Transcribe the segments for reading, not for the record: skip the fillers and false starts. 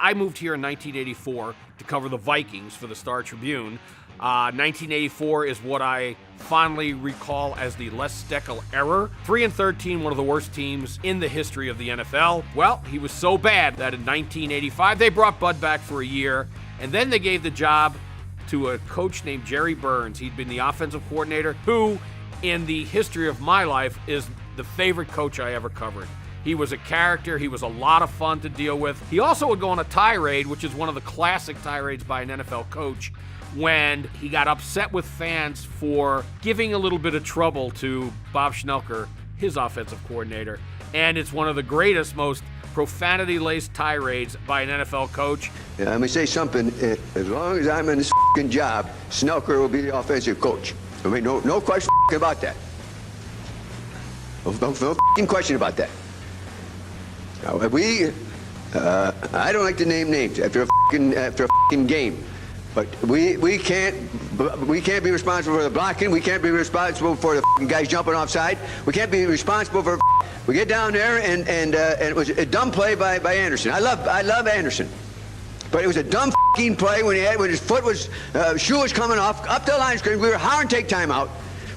I moved here in 1984 to cover the Vikings for the Star-Tribune. 1984 is what I fondly recall as the Les Steckel era. 3-13, one of the worst teams in the history of the NFL. Well, he was so bad that in 1985 they brought Bud back for a year, and then they gave the job to a coach named Jerry Burns. He'd been the offensive coordinator, who, in the history of my life, is the favorite coach I ever covered. He was a character. He was a lot of fun to deal with. He also would go on a tirade, which is one of the classic tirades by an NFL coach, when he got upset with fans for giving a little bit of trouble to Bob Schnelker, his offensive coordinator. And it's one of the greatest, most profanity-laced tirades by an NFL coach. Yeah, let me say something. As long as I'm in this job, Schnelker will be the offensive coach. I mean, no question about that. No question about that. Now, I don't like to name names after a game. But we can't be responsible for the blocking. We can't be responsible for the guys jumping offside. We can't be responsible for. We get down there and it was a dumb play by Anderson. I love Anderson, but it was a dumb play when his shoe was coming off up the line screen. We were hollering take time out.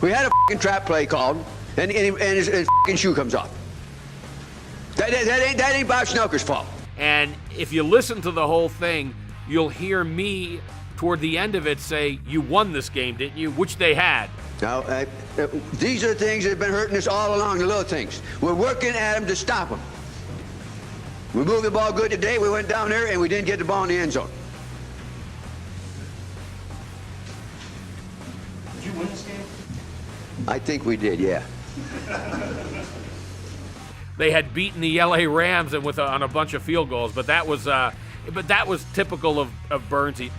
We had a trap play called, and his shoe comes off. That ain't Bob Schnelker's fault. And if you listen to the whole thing, you'll hear me toward the end of it say, "You won this game, didn't you?" Which they had. Now, these are the things that have been hurting us all along, the little things. We're working at them to stop them. We moved the ball good today. We went down there and we didn't get the ball in the end zone. Did you win this game? I think we did, yeah. They had beaten the LA Rams and on a bunch of field goals, but that was typical of Burnsie.